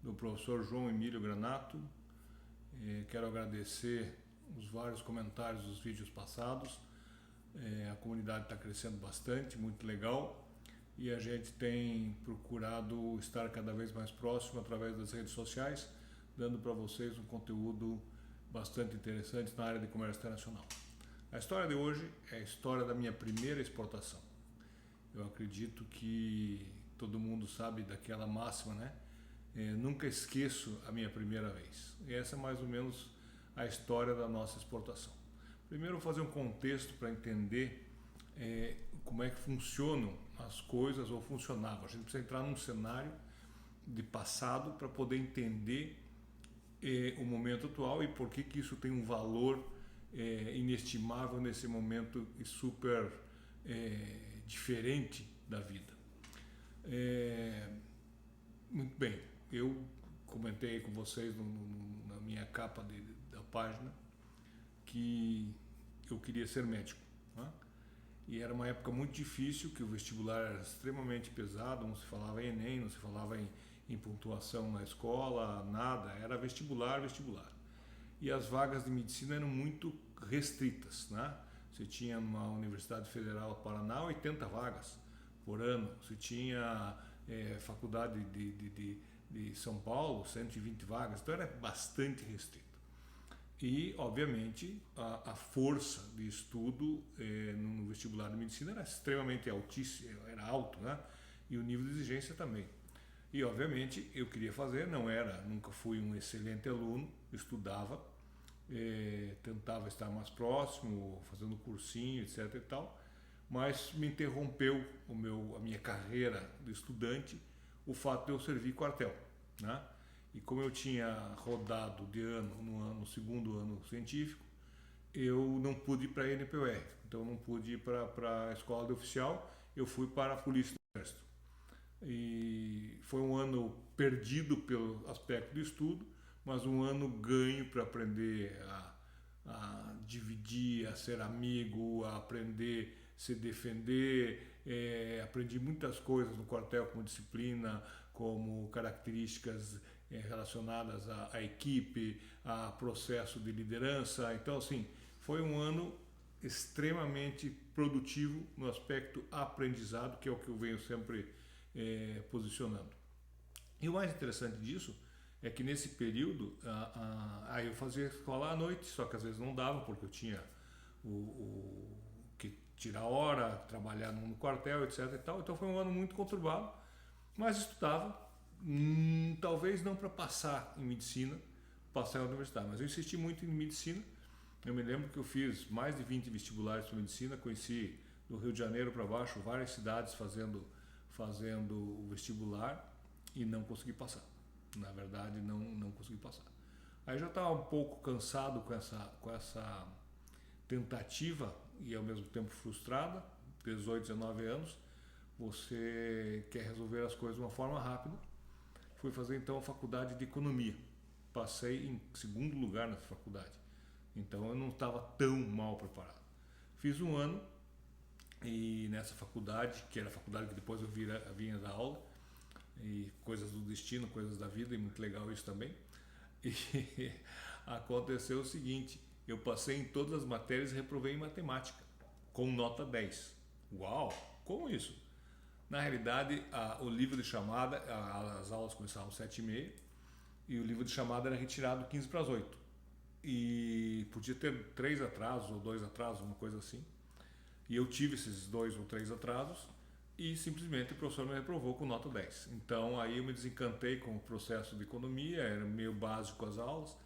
do professor João Emílio Granato. Quero agradecer os vários comentários dos vídeos passados. A comunidade está crescendo bastante, muito legal, e a gente tem procurado estar cada vez mais próximo através das redes sociais, dando para vocês um conteúdo bastante interessante na área de comércio internacional. A história de hoje é a história da minha primeira exportação. Eu acredito que todo mundo sabe daquela máxima, né? Nunca esqueço a minha primeira vez. E essa é mais ou menos a história da nossa exportação. Primeiro, vou fazer um contexto para entender como é que funcionam as coisas ou funcionavam. A gente precisa entrar num cenário de passado para poder entender o momento atual e por que isso tem um valor inestimável nesse momento e super diferente da vida. Muito bem, eu comentei com vocês na minha capa da página que eu queria ser médico, né? E era uma época muito difícil, que o vestibular era extremamente pesado, não se falava em Enem, não se falava em pontuação na escola, nada, era vestibular. E as vagas de medicina eram muito restritas, né? Você tinha uma Universidade Federal do Paraná, 80 vagas por ano. Você tinha Faculdade de São Paulo, 120 vagas, então era bastante restrito. E, obviamente, a força de estudo no vestibular de medicina era extremamente altíssimo, era alto, né? E o nível de exigência também. E, obviamente, eu queria fazer, nunca fui um excelente aluno, estudava, tentava estar mais próximo, fazendo cursinho, etc. e tal, mas me interrompeu a minha carreira de estudante o fato de eu servir quartel, né? E como eu tinha rodado de ano no segundo ano científico, eu não pude ir para a NPUR, então eu não pude ir para a escola de oficial, eu fui para a Polícia do Exército. E foi um ano perdido pelo aspecto do estudo, mas um ano ganho para aprender a dividir, a ser amigo, a aprender a se defender. Aprendi muitas coisas no quartel, como disciplina, como características relacionadas à equipe, a processo de liderança. Então, assim, foi um ano extremamente produtivo no aspecto aprendizado, que é o que eu venho sempre posicionando. E o mais interessante disso é que nesse período aí eu fazia escola à noite, só que às vezes não dava, porque eu tinha que tirar hora, trabalhar no quartel, etc. e tal. Então foi um ano muito conturbado, mas estudava, talvez não para passar em medicina, passar em universidade, mas eu insisti muito em medicina. Eu me lembro que eu fiz mais de 20 vestibulares para medicina, conheci do Rio de Janeiro para baixo várias cidades fazendo o vestibular e não consegui passar. Na verdade, não consegui passar. Aí já estava um pouco cansado com essa tentativa e ao mesmo tempo frustrada, 18, 19 anos, você quer resolver as coisas de uma forma rápida. Fui fazer então a faculdade de economia. Passei em segundo lugar nessa faculdade. Então eu não estava tão mal preparado. Fiz um ano e nessa faculdade, que era a faculdade que depois eu vinha dar aula, e coisas do destino, coisas da vida, e muito legal isso também. E aconteceu o seguinte, eu passei em todas as matérias e reprovei em matemática, com nota 10. Uau, como isso? Na realidade, o livro de chamada, as aulas começavam às 7h30, e o livro de chamada era retirado 15 para as 8. E podia ter 3 atrasos ou 2 atrasos, uma coisa assim. E eu tive esses 2 ou 3 atrasos e simplesmente o professor me reprovou com nota 10. Então aí eu me desencantei com o processo de economia, era meio básico as aulas.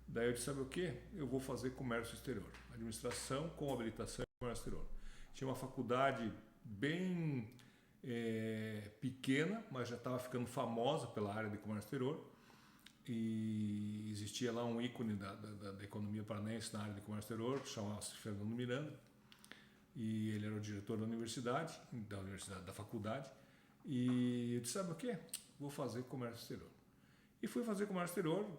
Daí eu disse, sabe o que? Eu vou fazer comércio exterior. Administração com habilitação em comércio exterior. Tinha uma faculdade bem pequena, mas já estava ficando famosa pela área de comércio exterior. E existia lá um ícone da economia paranaense na área de comércio exterior, que chamava-se Fernando Miranda, e ele era o diretor da universidade, da faculdade, e eu disse, sabe o que? Vou fazer comércio exterior. E fui fazer comércio exterior,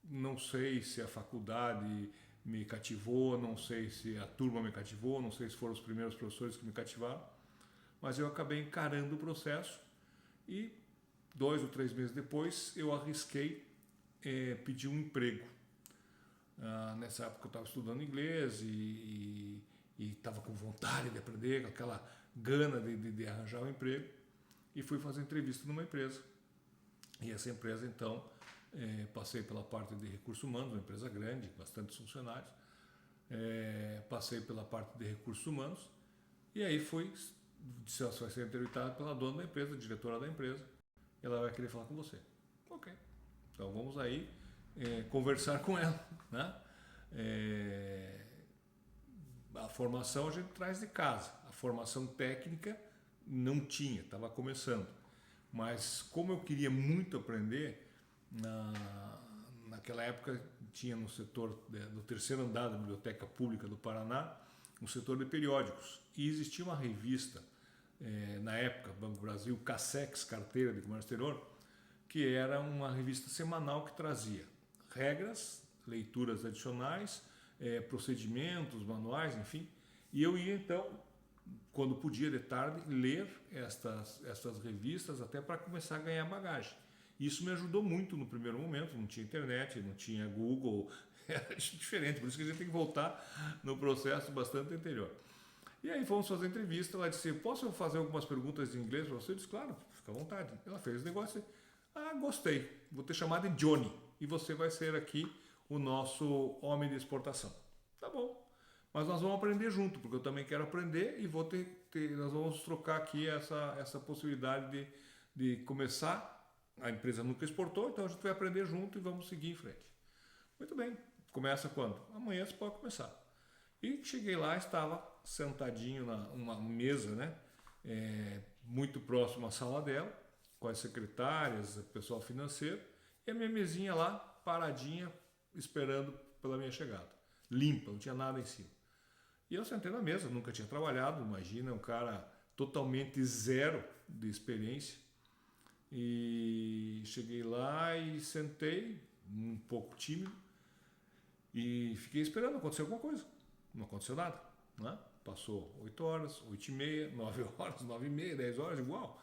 não sei se a faculdade me cativou, não sei se a turma me cativou, não sei se foram os primeiros professores que me cativaram, mas eu acabei encarando o processo e 2 ou 3 meses depois, eu arrisquei pedir um emprego. Nessa época eu estava estudando inglês e estava com vontade de aprender, com aquela gana de arranjar um emprego, e fui fazer entrevista numa empresa. E essa empresa, então, passei pela parte de recursos humanos, uma empresa grande, bastantes funcionários, passei pela parte de recursos humanos, e aí disse, você vai ser entrevistado pela dona da empresa, diretora da empresa, e ela vai querer falar com você. Ok, então vamos aí conversar com ela, né? A formação a gente traz de casa, a formação técnica não tinha, estava começando, mas como eu queria muito aprender, naquela época tinha no setor do terceiro andar da Biblioteca Pública do Paraná um setor de periódicos, e existia uma revista na época, Banco Brasil, Cassex, Carteira de Comércio Exterior, que era uma revista semanal que trazia regras, leituras adicionais, procedimentos, manuais, enfim. E eu ia então, quando podia de tarde, ler estas revistas até para começar a ganhar bagagem. Isso me ajudou muito no primeiro momento, não tinha internet, não tinha Google, era diferente, por isso que a gente tem que voltar no processo bastante anterior. E aí fomos fazer entrevista, ela disse, posso fazer algumas perguntas em inglês para você? Eu disse, claro, fica à vontade. Ela fez o negócio e, gostei, vou te chamar de Johnny, e você vai ser aqui o nosso homem de exportação. Tá bom, mas nós vamos aprender junto, porque eu também quero aprender e nós vamos trocar aqui essa possibilidade de começar. A empresa nunca exportou, então a gente vai aprender junto e vamos seguir em frente. Muito bem, começa quando? Amanhã você pode começar. E cheguei lá, estava sentadinho numa mesa, né? Muito próximo à sala dela, com as secretárias, o pessoal financeiro, e a minha mesinha lá, paradinha, esperando pela minha chegada. Limpa, não tinha nada em cima. E eu sentei na mesa, nunca tinha trabalhado, imagina, um cara totalmente zero de experiência. E cheguei lá e sentei, um pouco tímido, e fiquei esperando acontecer alguma coisa. Não aconteceu nada, né? Passou 8 horas, 8h30, 9 horas, 9h30, 10 horas, igual.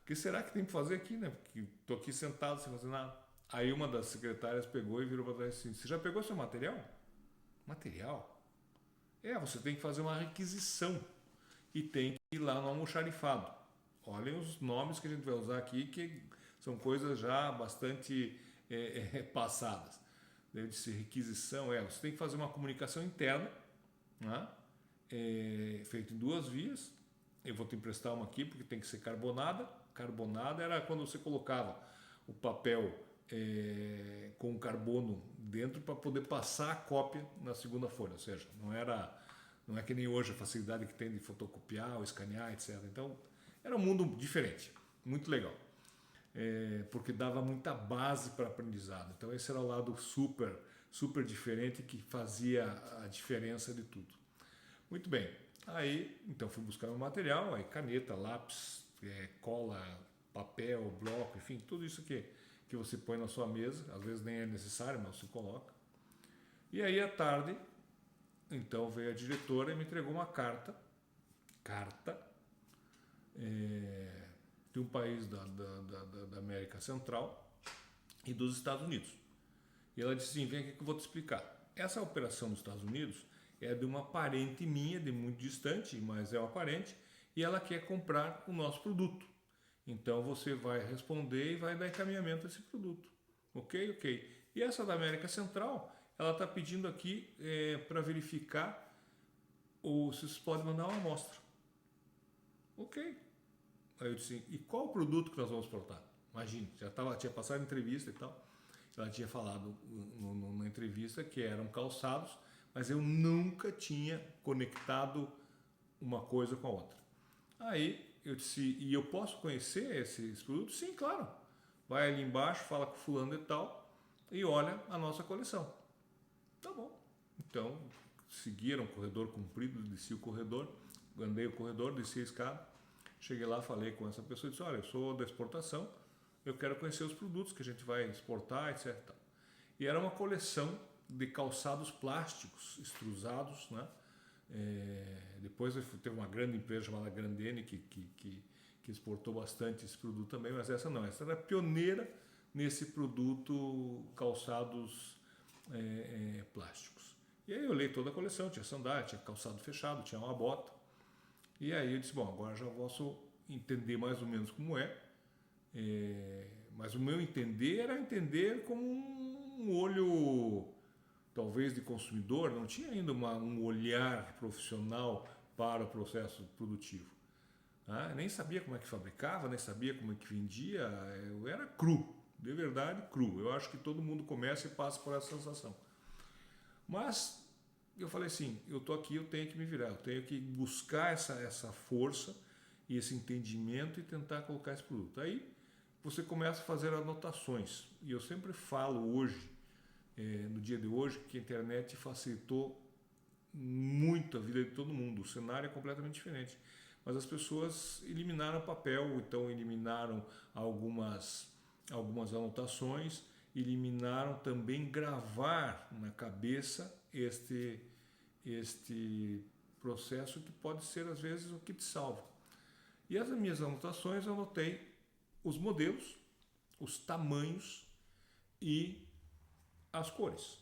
O que será que tem que fazer aqui, né? Porque estou aqui sentado sem fazer nada. Aí uma das secretárias pegou e virou para trás assim, você já pegou seu material? Material? Você tem que fazer uma requisição e tem que ir lá no almoxarifado. Olhem os nomes que a gente vai usar aqui, que são coisas já bastante passadas. Eu disse, requisição, você tem que fazer uma comunicação interna, né? Feito em 2 vias. Eu vou te emprestar uma aqui, porque tem que ser carbonada. Carbonada era quando você colocava o papel com carbono dentro para poder passar a cópia na segunda folha, ou seja, não é que nem hoje a facilidade que tem de fotocopiar ou escanear, etc. Então, era um mundo diferente, muito legal, porque dava muita base para aprendizado. Então, esse era o lado super, super diferente que fazia a diferença de tudo. Muito bem, aí então fui buscar meu material, aí caneta, lápis, cola, papel, bloco, enfim, tudo isso que você põe na sua mesa, às vezes nem é necessário, mas você coloca. E aí à tarde, então veio a diretora e me entregou uma carta de um país da América Central e dos Estados Unidos. E ela disse assim, vem aqui que eu vou te explicar. Essa operação dos Estados Unidos é de uma parente minha, de muito distante, mas é uma parente, e ela quer comprar o nosso produto. Então você vai responder e vai dar encaminhamento a esse produto. Ok? E essa da América Central, ela está pedindo aqui para verificar se você pode mandar uma amostra. Ok. Aí eu disse, e qual o produto que nós vamos exportar? Imagina, tinha passado a entrevista e tal. Ela tinha falado na entrevista que eram calçados, mas eu nunca tinha conectado uma coisa com a outra. Aí eu disse, e eu posso conhecer esses produtos? Sim, claro. Vai ali embaixo, fala com fulano e tal, e olha a nossa coleção. Tá bom. Então, seguiram o corredor comprido, desci o corredor, andei o corredor, desci a escada, cheguei lá, falei com essa pessoa e disse, olha, eu sou da exportação, eu quero conhecer os produtos que a gente vai exportar, etc. E era uma coleção de calçados plásticos extrusados, né? Depois teve uma grande empresa chamada Grandene que que exportou bastante esse produto também, mas essa não, essa era pioneira nesse produto calçados plásticos. E aí eu olhei toda a coleção, tinha sandália, tinha calçado fechado, tinha uma bota. E aí eu disse, bom, agora já posso entender mais ou menos como mas o meu entender era entender como um olho, talvez, de consumidor, não tinha ainda um olhar profissional para o processo produtivo. Nem sabia como é que fabricava, nem sabia como é que vendia, eu era cru, de verdade cru. Eu acho que todo mundo começa e passa por essa sensação. Mas eu falei assim, eu estou aqui, eu tenho que me virar, eu tenho que buscar essa força e esse entendimento e tentar colocar esse produto. Aí você começa a fazer anotações. E eu sempre falo hoje, no dia de hoje, que a internet facilitou muito a vida de todo mundo. O cenário é completamente diferente. Mas as pessoas eliminaram papel, então eliminaram algumas anotações, eliminaram também gravar na cabeça este processo que pode ser às vezes o que te salva. E as minhas anotações eu anotei os modelos, os tamanhos e as cores.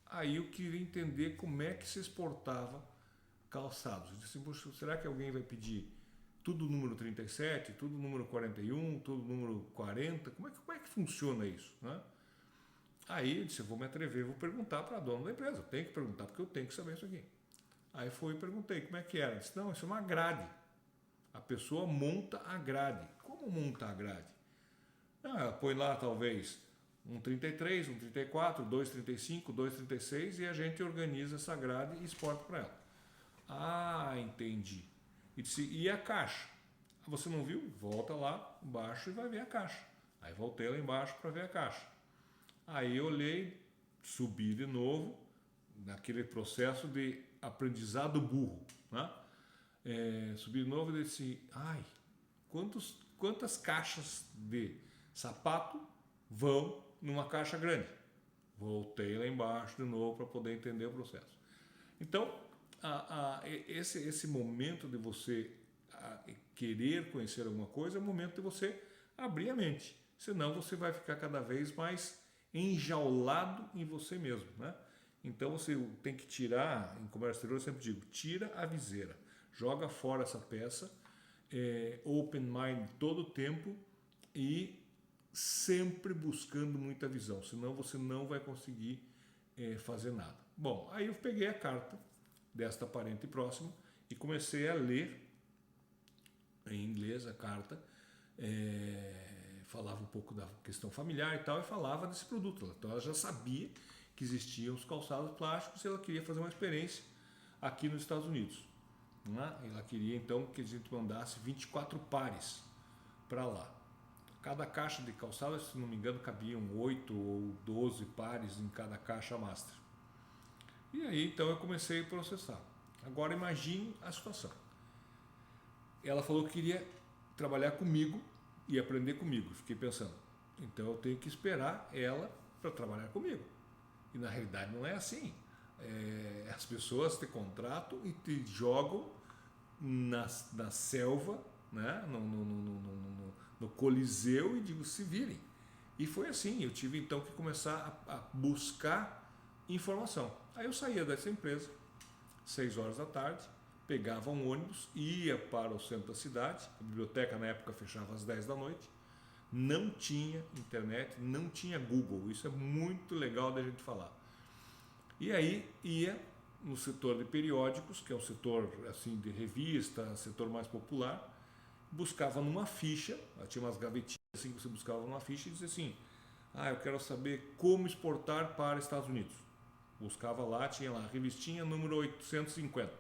Aí eu queria entender como é que se exportava calçados. Eu disse, poxa, será que alguém vai pedir tudo número 37, tudo número 41, tudo número 40? Como é que funciona isso, né? Aí eu disse, eu vou me atrever, vou perguntar para a dona da empresa. Eu tenho que perguntar porque eu tenho que saber isso aqui. Aí fui e perguntei como é que era. Ele disse, não, isso é uma grade. A pessoa monta a grade. Como monta a grade? Ela põe lá talvez um 33, um 34, 2,35, 2,36 e a gente organiza essa grade e exporta para ela. Ah, entendi. E disse, e a caixa? Você não viu? Volta lá embaixo e vai ver a caixa. Aí voltei lá embaixo para ver a caixa. Aí eu olhei, subi de novo, naquele processo de aprendizado burro, né? Subi de novo e disse, ai, quantas caixas de sapato vão numa caixa grande? Voltei lá embaixo de novo para poder entender o processo. Então, esse momento de você querer conhecer alguma coisa é o momento de você abrir a mente. Senão você vai ficar cada vez mais enjaulado em você mesmo, né? Então você tem que tirar, em comércio exterior eu sempre digo, tira a viseira, joga fora essa peça, open mind todo o tempo e sempre buscando muita visão, senão você não vai conseguir fazer nada. Bom, aí eu peguei a carta desta parente próxima e comecei a ler em inglês a carta, falava um pouco da questão familiar e tal, e falava desse produto. Então ela já sabia que existiam os calçados plásticos e ela queria fazer uma experiência aqui nos Estados Unidos. Né? Ela queria então que a gente mandasse 24 pares para lá. Cada caixa de calçados, se não me engano, cabiam 8 ou 12 pares em cada caixa master. E aí então eu comecei a processar. Agora imagine a situação. Ela falou que queria trabalhar comigo e aprender comigo. Fiquei pensando, então eu tenho que esperar ela para trabalhar comigo. E na realidade não é assim. As pessoas te contratam e te jogam na selva, né? no Coliseu e digo, se virem. E foi assim, eu tive então que começar a buscar informação. Aí eu saía dessa empresa, 6 horas da tarde, pegava um ônibus, ia para o centro da cidade, a biblioteca na época fechava às 10 da noite, não tinha internet, não tinha Google, isso é muito legal da gente falar. E aí ia no setor de periódicos, que é um setor assim de revista, setor mais popular, buscava numa ficha, tinha umas gavetinhas assim que você buscava numa ficha e dizia assim, eu quero saber como exportar para Estados Unidos. Buscava lá, tinha lá, revistinha número 850.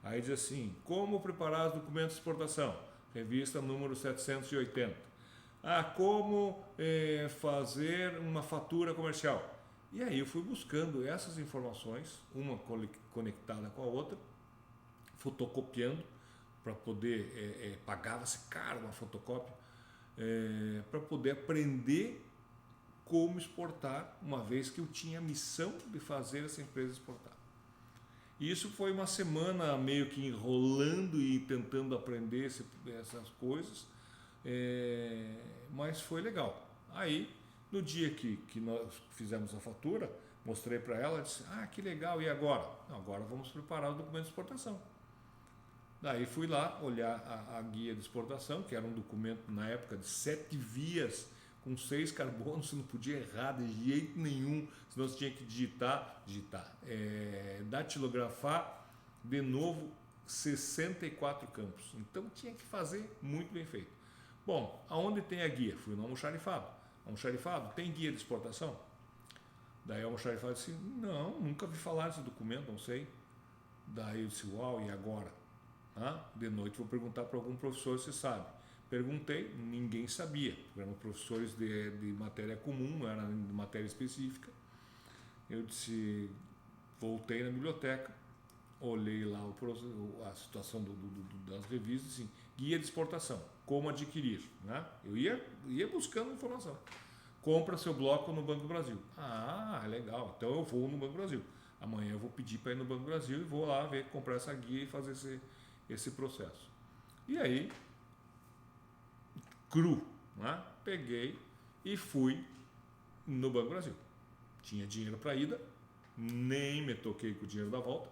Aí diz assim, como preparar os documentos de exportação? Revista número 780. Como fazer uma fatura comercial? E aí eu fui buscando essas informações, uma conectada com a outra, fotocopiando, para poder, pagava-se caro uma fotocópia, para poder aprender como exportar, uma vez que eu tinha a missão de fazer essa empresa exportar. E isso foi uma semana meio que enrolando e tentando aprender essas coisas, mas foi legal. Aí, no dia que nós fizemos a fatura, mostrei para ela, disse, que legal, e agora? Não, agora vamos preparar o documento de exportação. Daí fui lá olhar a guia de exportação, que era um documento na época de 7 vias, com 6 carbonos, você não podia errar de jeito nenhum, senão você tinha que digitar, datilografar de novo 64 campos. Então tinha que fazer muito bem feito. Bom, aonde tem a guia? Fui no almoxarifado. Almoxarifado, tem guia de exportação? Daí o almoxarifado disse, não, nunca vi falar desse documento, não sei. Daí eu disse, uau, e agora? De noite vou perguntar para algum professor se sabe. Perguntei, ninguém sabia, eram professores de matéria comum, não era de matéria específica. Eu disse, voltei na biblioteca, olhei lá a situação das revistas, assim, guia de exportação, como adquirir. Eu ia buscando informação. Compra seu bloco no Banco do Brasil. Legal, então eu vou no Banco do Brasil. Amanhã eu vou pedir para ir no Banco do Brasil e vou lá comprar essa guia e fazer esse processo. E aí, cru, peguei e fui no Banco do Brasil. Tinha dinheiro para ida, nem me toquei com o dinheiro da volta.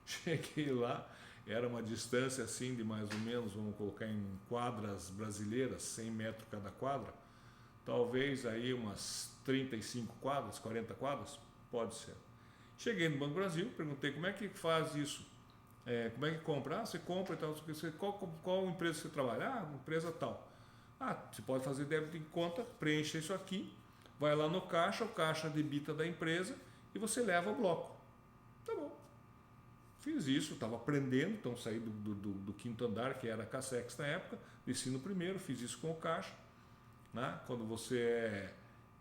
Cheguei lá, era uma distância assim de mais ou menos, vamos colocar em quadras brasileiras, 100 metros cada quadra, talvez aí umas 35 quadras, 40 quadras, pode ser. Cheguei no Banco do Brasil, perguntei como é que faz isso, como é que compra? Você compra e tal, qual empresa você trabalha? Empresa tal. Você pode fazer débito em conta, preenche isso aqui, vai lá no caixa, o caixa debita da empresa e você leva o bloco. Tá bom. Fiz isso, estava aprendendo, então saí do quinto andar, que era a Cassex na época, desci no primeiro, fiz isso com o caixa. Quando você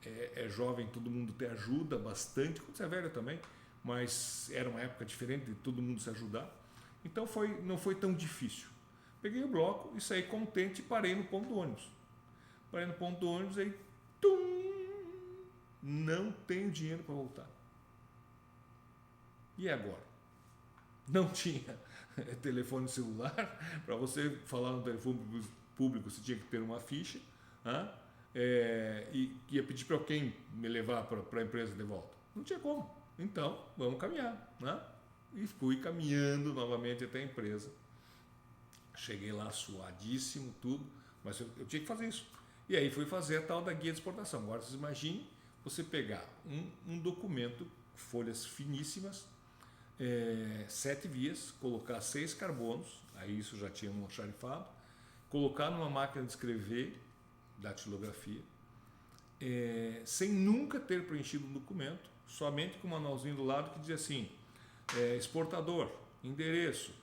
é jovem, todo mundo te ajuda bastante, quando você é velho também, mas era uma época diferente de todo mundo se ajudar. Então não foi tão difícil. Peguei o bloco e saí contente e parei no ponto do ônibus. Parei no ponto do ônibus e aí, não tenho dinheiro para voltar. E agora? Não tinha telefone celular. Para você falar no telefone público, você tinha que ter uma ficha. E ia pedir para alguém me levar para a empresa de volta. Não tinha como. Então, vamos caminhar. E fui caminhando novamente até a empresa. Cheguei lá suadíssimo, tudo, mas eu tinha que fazer isso. E aí fui fazer a tal da guia de exportação. Agora vocês imaginem você pegar um documento, folhas finíssimas, 7 vias, colocar 6 carbonos, aí isso já tinha um almoxarifado, colocar numa máquina de escrever, datilografia, sem nunca ter preenchido um documento, somente com um manualzinho do lado que dizia assim, exportador, endereço,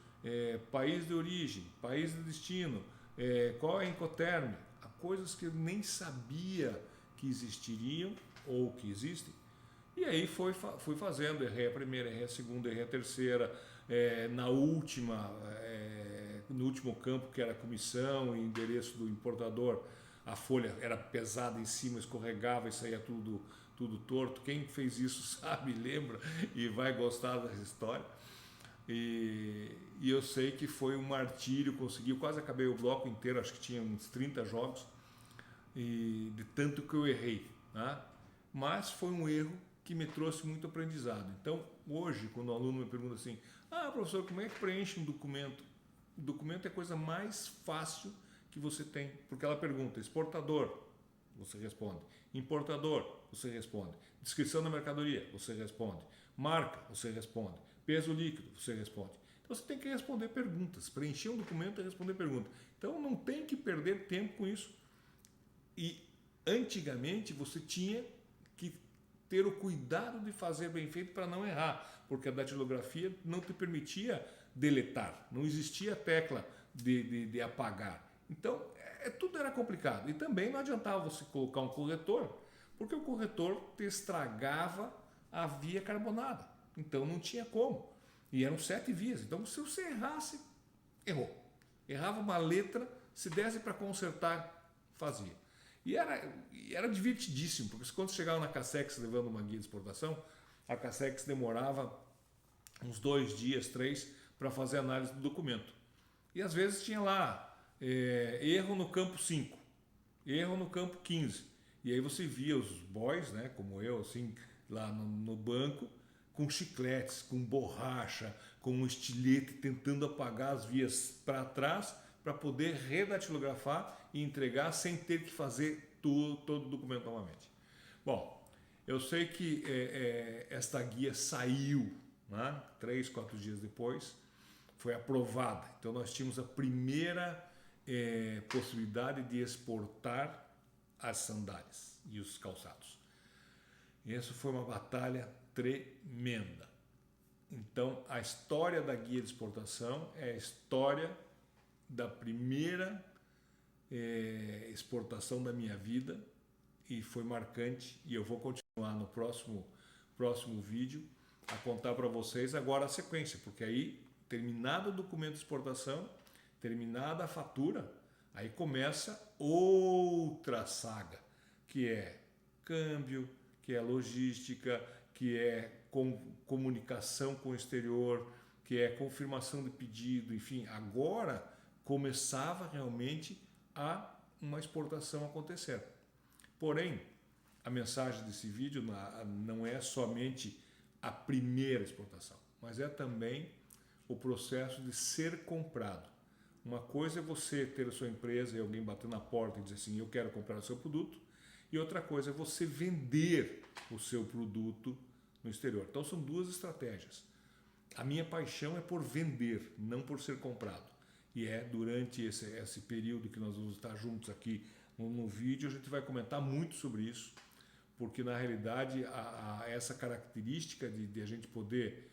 país de origem, país de destino, qual é a Incoterm, coisas que eu nem sabia que existiriam ou que existem. E aí fui fazendo, errei a primeira, errei a segunda, errei a terceira, no último campo que era a comissão e endereço do importador, a folha era pesada em cima, escorregava e saía tudo torto. Quem fez isso sabe, lembra e vai gostar dessa história. E eu sei que foi um martírio, consegui, eu quase acabei o bloco inteiro, acho que tinha uns 30 jogos, e de tanto que eu errei. Mas foi um erro que me trouxe muito aprendizado. Então, hoje, quando o aluno me pergunta assim, professor, como é que preenche um documento? O documento é a coisa mais fácil que você tem, porque ela pergunta, exportador, você responde, importador, você responde, descrição da mercadoria, você responde, marca, você responde, peso líquido, você responde. Então você tem que responder perguntas, preencher um documento e responder perguntas. Então não tem que perder tempo com isso. E antigamente você tinha que ter o cuidado de fazer bem feito para não errar, porque a datilografia não te permitia deletar, não existia tecla de apagar. Então tudo era complicado. E também não adiantava você colocar um corretor, porque o corretor te estragava a via carbonada. Então não tinha como. E eram 7 vias. Então se você errasse, errou. Errava uma letra, se desse para consertar, fazia. E era divertidíssimo, porque quando você chegava na Cassex levando uma guia de exportação, a Cassex demorava uns 2 dias, 3, para fazer análise do documento. E às vezes tinha lá erro no campo 5, erro no campo 15. E aí você via os boys, né, como eu, assim, lá no banco, com chicletes, com borracha, com um estilete, tentando apagar as vias para trás, para poder redatilografar e entregar sem ter que fazer todo o documento novamente. Bom, eu sei que esta guia saiu, né, 3, 4 dias depois, foi aprovada. Então nós tínhamos a primeira possibilidade de exportar as sandálias e os calçados. Essa foi uma batalha tremenda. Então a história da guia de exportação é a história da primeira exportação da minha vida e foi marcante, e eu vou continuar no próximo vídeo a contar para vocês agora a sequência, porque aí, terminado o documento de exportação, terminada a fatura, aí começa outra saga, que é câmbio, que é logística, que é comunicação com o exterior, que é confirmação de pedido, enfim, agora começava realmente uma exportação acontecer. Porém, a mensagem desse vídeo não é somente a primeira exportação, mas é também o processo de ser comprado. Uma coisa é você ter a sua empresa e alguém bater na porta e dizer assim, eu quero comprar o seu produto, e outra coisa é você vender o seu produto no exterior. Então são duas estratégias. A minha paixão é por vender, não por ser comprado. E é durante esse período que nós vamos estar juntos aqui no vídeo, a gente vai comentar muito sobre isso, porque na realidade essa característica de a gente poder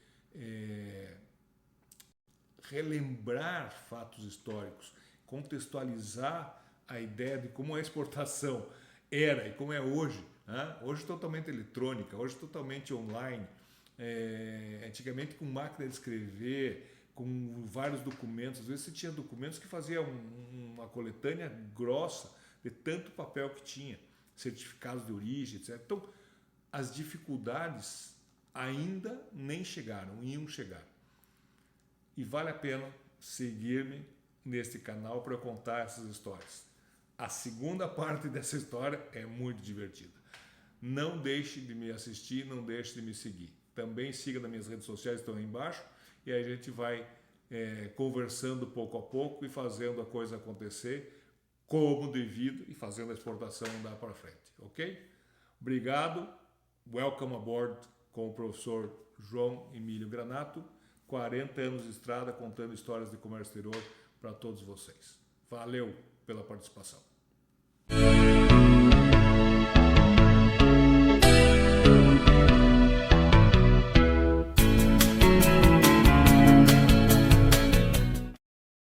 relembrar fatos históricos, contextualizar a ideia de como a exportação era e como é hoje, né? Hoje totalmente eletrônica, hoje totalmente online, antigamente com máquina de escrever, com vários documentos, às vezes você tinha documentos que faziam uma coletânea grossa de tanto papel que tinha, certificados de origem, etc. Então, as dificuldades ainda nem chegaram, iam chegar. E vale a pena seguir-me neste canal para eu contar essas histórias. A segunda parte dessa história é muito divertida. Não deixe de me assistir, não deixe de me seguir. Também siga nas minhas redes sociais, estão aí embaixo, e aí a gente vai conversando pouco a pouco e fazendo a coisa acontecer como devido e fazendo a exportação andar para frente, ok? Obrigado, welcome aboard com o professor João Emílio Granato, 40 anos de estrada contando histórias de comércio exterior para todos vocês. Valeu pela participação.